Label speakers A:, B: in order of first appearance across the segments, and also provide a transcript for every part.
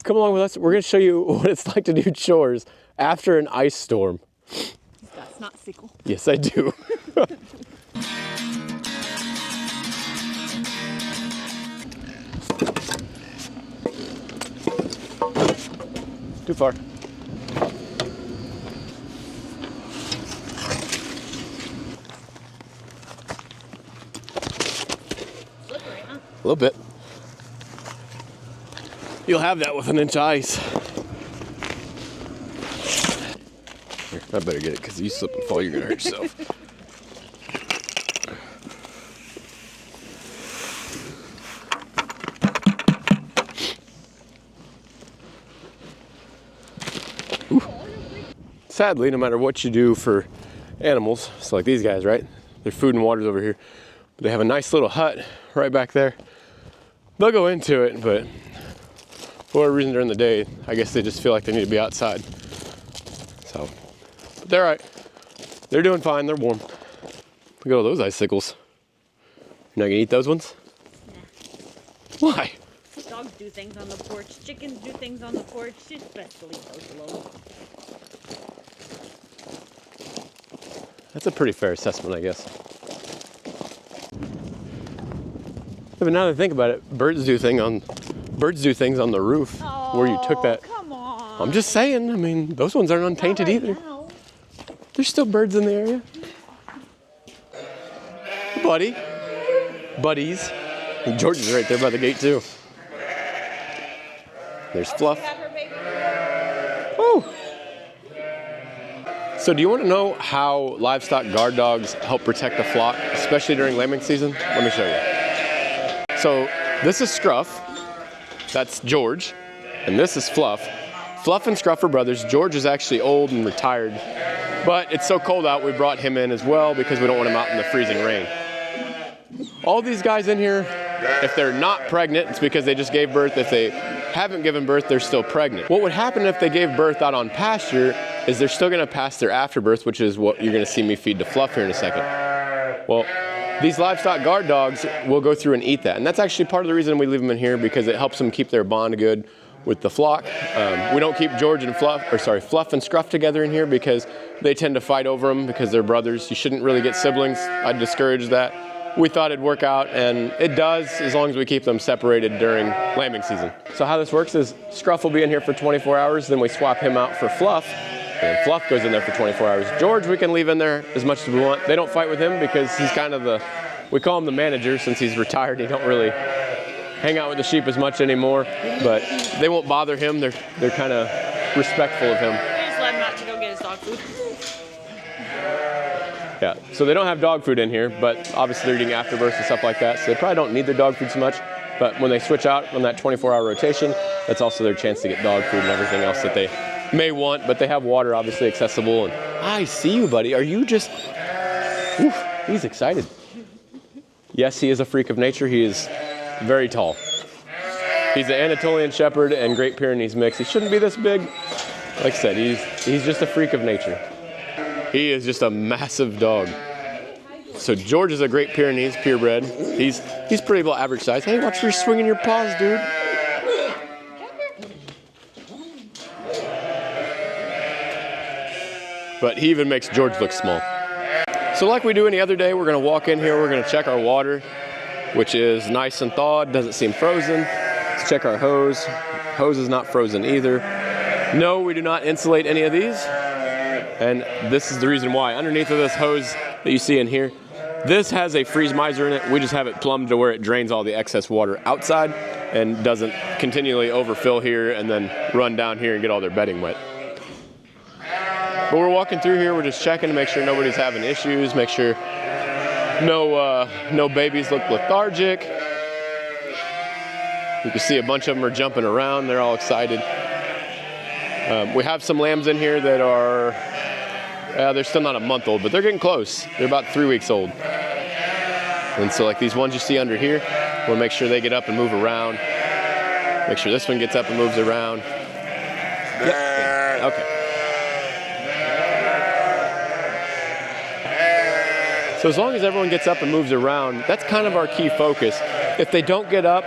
A: come along with us. We're gonna show you what it's like to do chores after an ice storm.
B: That's not sickle.
A: Yes, I do. Too far.
B: Slippery, huh?
A: A little bit. You'll have that with an inch of ice. Here, I better get it because you slip and fall, you're gonna hurt yourself. Ooh. Sadly, no matter what you do for animals, so like these guys, right? Their food and water's over here. But they have a nice little hut right back there. They'll go into it, but for whatever reason during the day, I guess they just feel like they need to be outside. So, but they're all right. They're doing fine, they're warm. Look at all those icicles. You're not gonna eat those ones?
B: Nah.
A: Why?
B: Dogs do things on the porch. Chickens do things on the porch. It's best to leave those alone.
A: That's a pretty fair assessment, I guess. Yeah, but now that I think about it, birds do things on the roof where you took that.
B: Come on.
A: I'm just saying, I mean, those ones aren't untainted either.
B: Now.
A: There's still birds in the area. Buddy. Buddies. And George is right there by the gate too. There's Fluff. Woo! So do you want to know how livestock guard dogs help protect the flock, especially during lambing season? Let me show you. So this is Scruff. That's George. And this is Fluff. Fluff and Scruff are brothers. George is actually old and retired. But it's so cold out, we brought him in as well because we don't want him out in the freezing rain. All these guys in here, if they're not pregnant, it's because they just gave birth. If they haven't given birth, they're still pregnant. What would happen if they gave birth out on pasture is they're still gonna pass their afterbirth, which is what you're gonna see me feed to Fluff here in a second. Well, these livestock guard dogs will go through and eat that. And that's actually part of the reason we leave them in here, because it helps them keep their bond good with the flock. We don't keep George and Fluff and Scruff together in here because they tend to fight over them because they're brothers. You shouldn't really get siblings. I'd discourage that. We thought it'd work out, and it does as long as we keep them separated during lambing season. So how this works is Scruff will be in here for 24 hours, then we swap him out for Fluff, and Fluff goes in there for 24 hours. George, we can leave in there as much as we want. They don't fight with him because he's kind of we call him the manager since he's retired. He don't really hang out with the sheep as much anymore, but they won't bother him. They're kind of respectful of him.
B: We just let him out to go get his dog food.
A: Yeah, so they don't have dog food in here, but obviously they're eating afterbirths and stuff like that, so they probably don't need their dog food so much. But when they switch out on that 24-hour rotation, that's also their chance to get dog food and everything else that they may want, but they have water obviously accessible. And I see you, buddy. Are you just, oof, he's excited. Yes, he is a freak of nature. He is very tall. He's an Anatolian Shepherd and Great Pyrenees mix. He shouldn't be this big. Like I said, he's just a freak of nature. He is just a massive dog. So George is a Great Pyrenees, purebred. He's pretty well average size. Hey, watch for swinging your paws, dude. But he even makes George look small. So like we do any other day, we're gonna walk in here, we're gonna check our water, which is nice and thawed, doesn't seem frozen. Let's check our hose. Hose is not frozen either. No, we do not insulate any of these. And this is the reason why. Underneath of this hose that you see in here, this has a freeze miser in it. We just have it plumbed to where it drains all the excess water outside and doesn't continually overfill here and then run down here and get all their bedding wet. But we're walking through here, we're just checking to make sure nobody's having issues, make sure no babies look lethargic. You can see a bunch of them are jumping around, they're all excited. We have some lambs in here that are, they're still not a month old, but they're getting close. They're about 3 weeks old. And so like these ones you see under here, we'll make sure they get up and move around. Make sure this one gets up and moves around. Yep. Okay. So as long as everyone gets up and moves around, that's kind of our key focus. If they don't get up,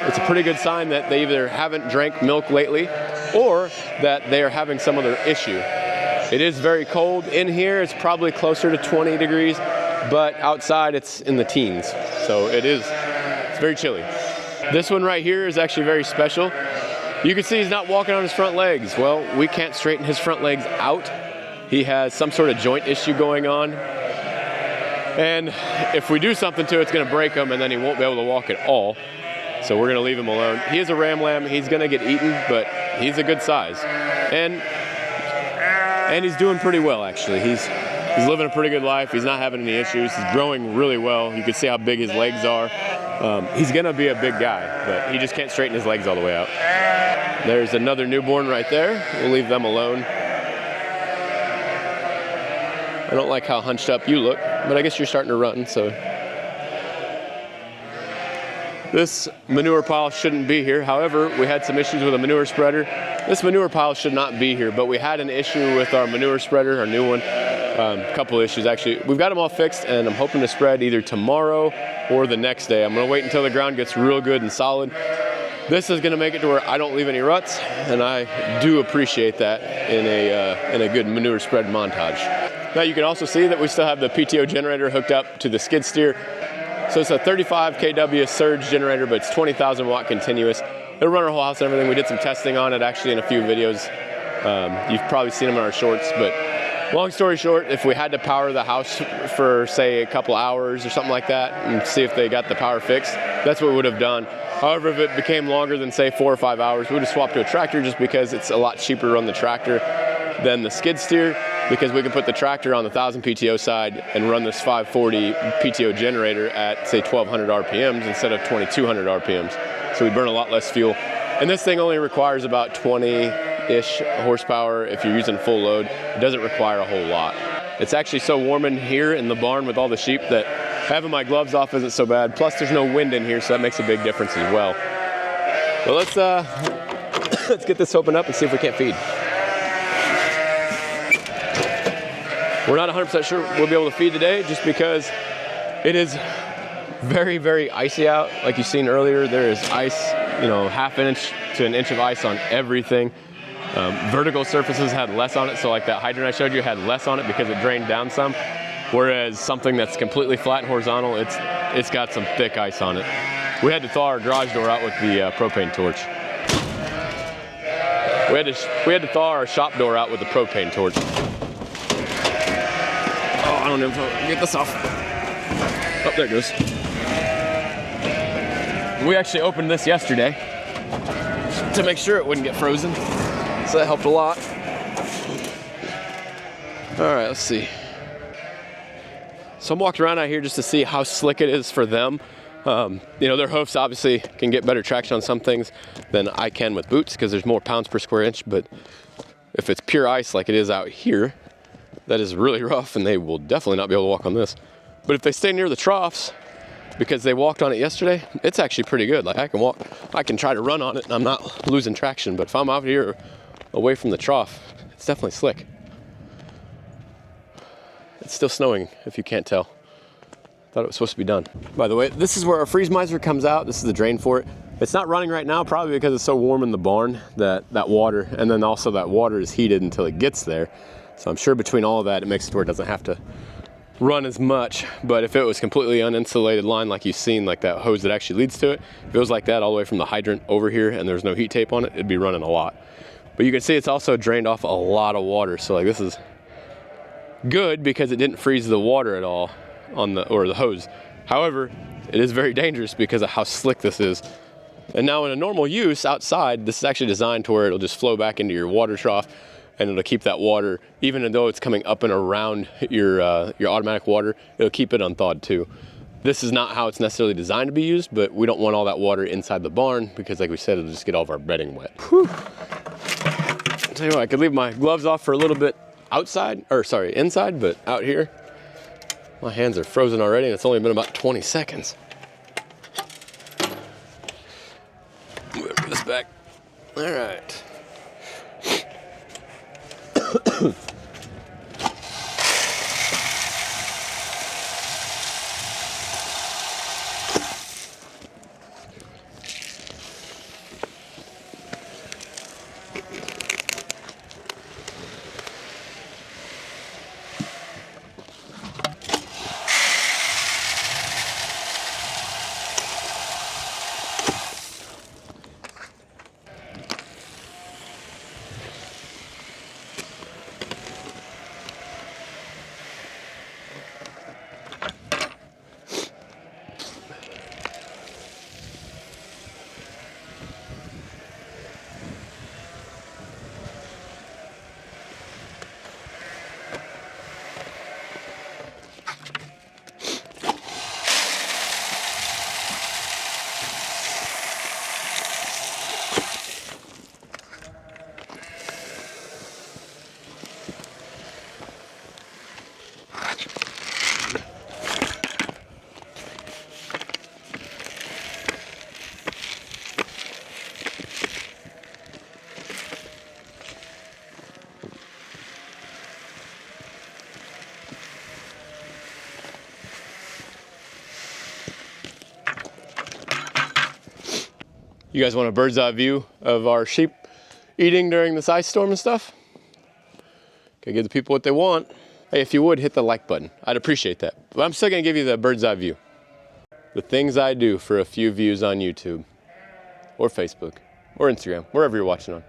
A: it's a pretty good sign that they either haven't drank milk lately or that they are having some other issue. It is very cold. In here, it's probably closer to 20 degrees, but outside it's in the teens. So it's very chilly. This one right here is actually very special. You can see he's not walking on his front legs. Well, we can't straighten his front legs out. He has some sort of joint issue going on. And if we do something to it, it's gonna break him and then he won't be able to walk at all. So we're gonna leave him alone. He is a ram lamb. He's gonna get eaten, but he's a good size. And he's doing pretty well, actually. He's living a pretty good life. He's not having any issues. He's growing really well. You can see how big his legs are. He's gonna be a big guy, but he just can't straighten his legs all the way out. There's another newborn right there. We'll leave them alone. I don't like how hunched up you look, but I guess you're starting to run, so. This manure pile shouldn't be here. However, we had some issues with a manure spreader. This manure pile should not be here, but we had an issue with our manure spreader, our new one. A couple issues, actually. We've got them all fixed, and I'm hoping to spread either tomorrow or the next day. I'm gonna wait until the ground gets real good and solid. This is gonna make it to where I don't leave any ruts, and I do appreciate that in a good manure spread montage. Now you can also see that we still have the PTO generator hooked up to the skid steer. So it's a 35 kW surge generator, but it's 20,000 watt continuous. It'll run our whole house and everything. We did some testing on it actually in a few videos. You've probably seen them in our shorts, but long story short, if we had to power the house for say a couple hours or something like that and see if they got the power fixed, that's what we would have done. However, if it became longer than say 4 or 5 hours, we would have swapped to a tractor just because it's a lot cheaper to run the tractor than the skid steer, because we can put the tractor on the 1000 PTO side and run this 540 PTO generator at say 1200 RPMs instead of 2200 RPMs. So we burn a lot less fuel. And this thing only requires about 20-ish horsepower if you're using full load. It doesn't require a whole lot. It's actually so warm in here in the barn with all the sheep that having my gloves off isn't so bad. Plus there's no wind in here, so that makes a big difference as well. But let's let's get this opened up and see if we can't feed. We're not 100% sure we'll be able to feed today just because it is very, very icy out. Like you've seen earlier, there is ice, you know, ½ inch to an inch of ice on everything. Vertical surfaces had less on it, so like that hydrant I showed you had less on it because it drained down some. Whereas something that's completely flat and horizontal, it's got some thick ice on it. We had to thaw our garage door out with the propane torch. We had to thaw our shop door out with the propane torch. I don't know if I'll get this off. Oh, there it goes. We actually opened this yesterday to make sure it wouldn't get frozen, so that helped a lot. All right, let's see. So I'm walking around out here just to see how slick it is for them. You know, their hoofs obviously can get better traction on some things than I can with boots because there's more pounds per square inch, but if it's pure ice like it is out here, that is really rough and they will definitely not be able to walk on this. But if they stay near the troughs, because they walked on it yesterday, it's actually pretty good. Like I can try to run on it and I'm not losing traction, but if I'm out here away from the trough, it's definitely slick. It's still snowing if you can't tell. Thought it was supposed to be done. By the way, this is where our freeze miser comes out. This is the drain for it. It's not running right now, probably because it's so warm in the barn that water, and then also that water is heated until it gets there. So I'm sure between all of that, it makes it where it doesn't have to run as much. But if it was completely uninsulated line like you've seen, like that hose that actually leads to it, if it was like that all the way from the hydrant over here and there's no heat tape on it, it'd be running a lot. But you can see it's also drained off a lot of water. So like this is good because it didn't freeze the water at all on the hose. However, it is very dangerous because of how slick this is. And now in a normal use outside, this is actually designed to where it'll just flow back into your water trough and it'll keep that water, even though it's coming up and around your automatic water, it'll keep it unthawed too. This is not how it's necessarily designed to be used, but we don't want all that water inside the barn because like we said, it'll just get all of our bedding wet. Whew. I'll tell you what, I could leave my gloves off for a little bit inside, but out here, my hands are frozen already and it's only been about 20 seconds. Move this back. All right. You guys want a bird's eye view of our sheep eating during this ice storm and stuff? Gotta give the people what they want. Hey, if you would, hit the like button. I'd appreciate that. But I'm still gonna give you the bird's eye view. The things I do for a few views on YouTube, or Facebook, or Instagram, wherever you're watching on.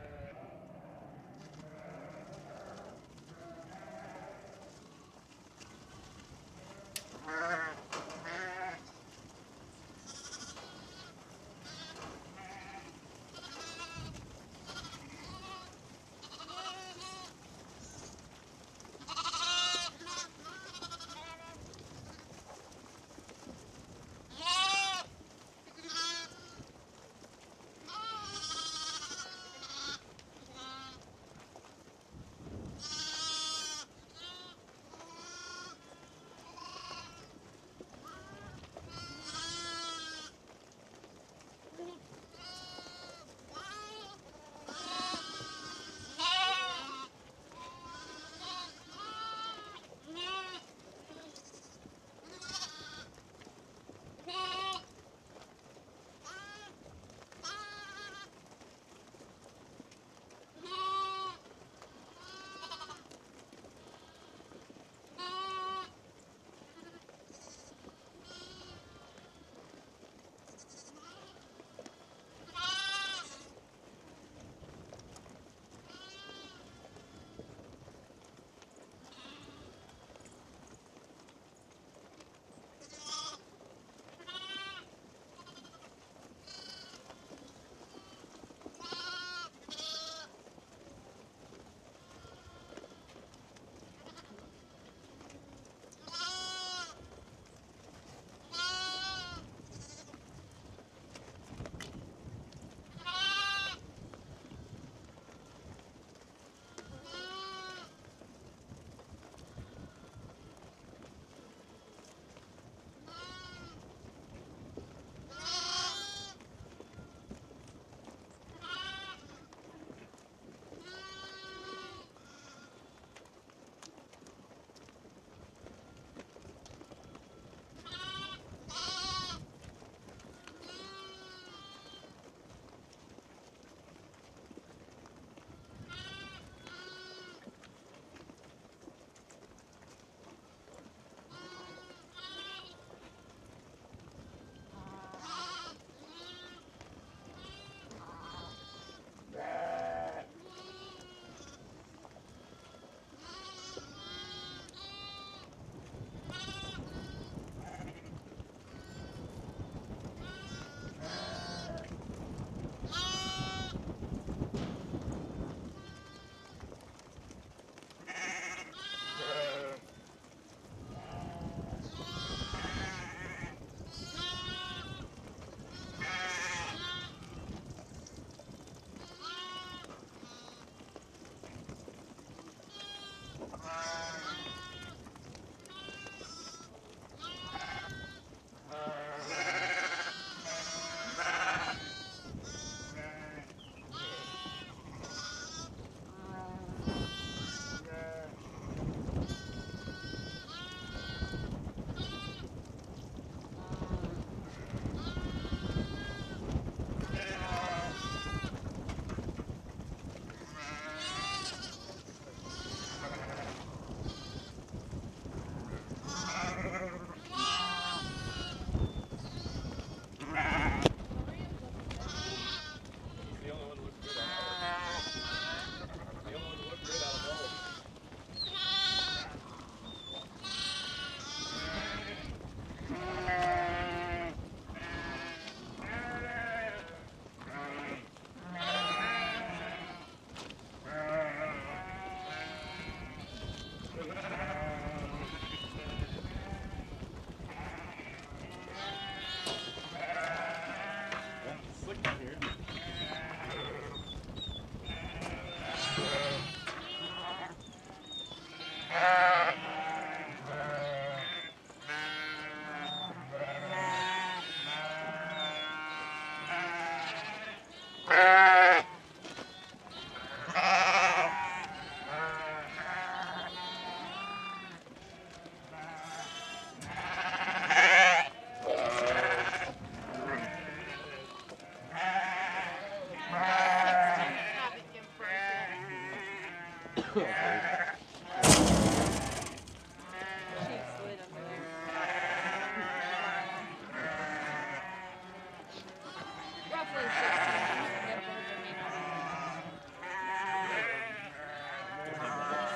B: slid under there. Roughly 16. Nipples are made out of.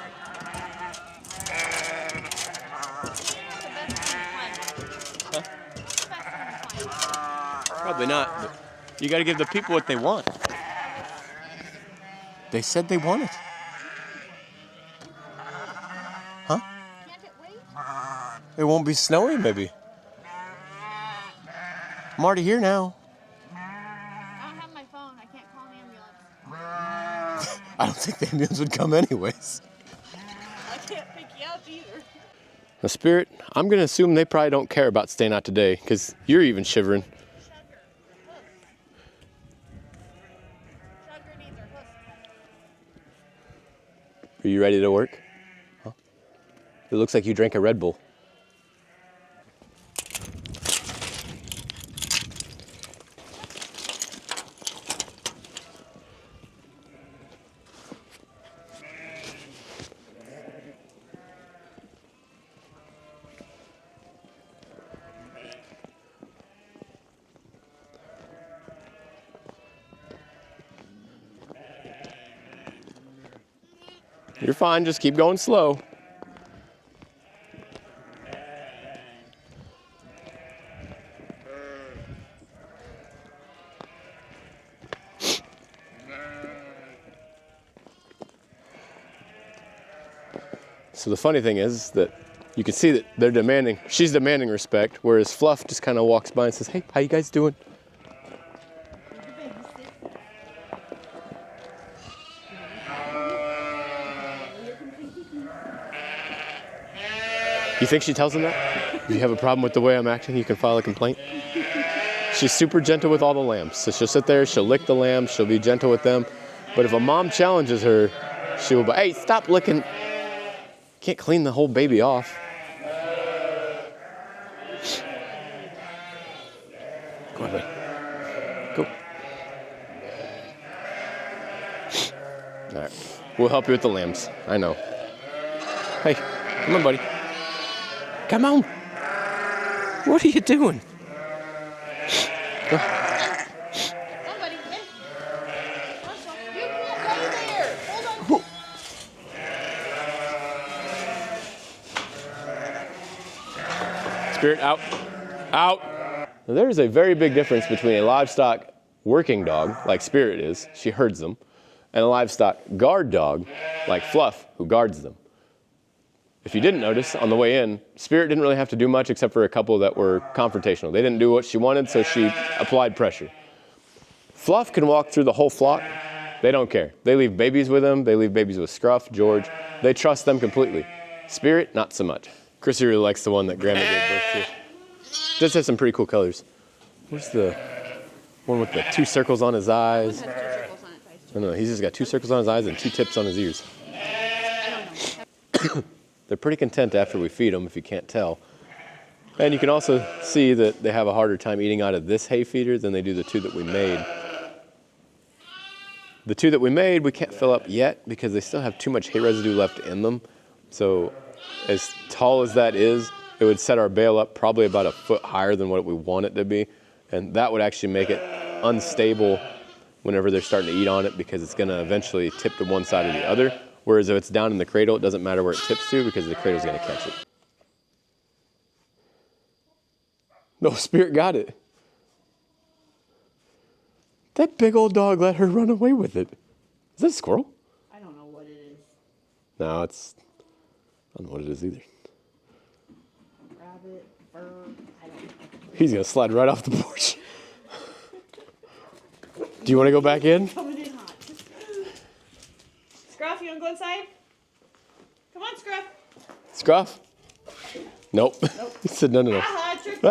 B: The best one to climb. The best one to climb.
A: Probably not. But you got to give the people what they want. They said they want it. Huh?
B: Can't it wait?
A: It won't be snowy, maybe. I'm already here now.
B: I don't have my phone. I can't call an ambulance.
A: I don't think the ambulance would come anyways.
B: I can't pick you up either.
A: The Spirit, I'm going to assume they probably don't care about staying out today because you're even shivering.
B: Sugar needs her hoof.
A: Are you ready to work? Huh? It looks like you drank a Red Bull. You're fine, just keep going slow. So the funny thing is that you can see that they're demanding, she's demanding respect, whereas Fluff just kind of walks by and says, "Hey, how you guys doing?" You think she tells him that? If you have a problem with the way I'm acting, you can file a complaint. She's super gentle with all the lambs. So she'll sit there, she'll lick the lambs, she'll be gentle with them. But if a mom challenges her, she will be, "Hey, stop licking." Can't clean the whole baby off. Go on, buddy. Go. All right. We'll help you with the lambs. I know. Hey, come on, buddy. Come on. What are you doing? Go.
B: Somebody, hey. Russell, you can't lay there. Hold on.
A: Spirit, out. Out. Now, there's a very big difference between a livestock working dog, like Spirit is, she herds them, and a livestock guard dog, like Fluff, who guards them. If you didn't notice, on the way in, Spirit didn't really have to do much except for a couple that were confrontational. They didn't do what she wanted, so she applied pressure. Fluff can walk through the whole flock. They don't care. They leave babies with them. They leave babies with Scruff, George. They trust them completely. Spirit, not so much. Chrissy really likes the one that Grandma gave birth to. Does have some pretty cool colors. Where's the one with the 2 circles on his eyes?
B: One has 2 circles on its eyes, too.
A: No, he's just got 2 circles on his eyes and 2 tips on his ears.
B: I don't know.
A: They're pretty content after we feed them, if you can't tell. And you can also see that they have a harder time eating out of this hay feeder than they do the 2 that we made. The 2 that we made, we can't fill up yet because they still have too much hay residue left in them. So as tall as that is, it would set our bale up probably about a foot higher than what we want it to be. And that would actually make it unstable whenever they're starting to eat on it because it's going to eventually tip to one side or the other. Whereas if it's down in the cradle, it doesn't matter where it tips to because the cradle's going to catch it. No, Spirit got it. That big old dog let her run away with it. Is that a squirrel?
B: I don't know what it is.
A: No, I don't know what it is either.
B: Rabbit, bird, I don't know.
A: He's going to slide right off the porch. Do you want to go back in?
B: Coming in hot. Scruff, you want to go inside? Come on, Scruff.
A: Scruff? Nope. He said no, no, no.
B: Ah, trick.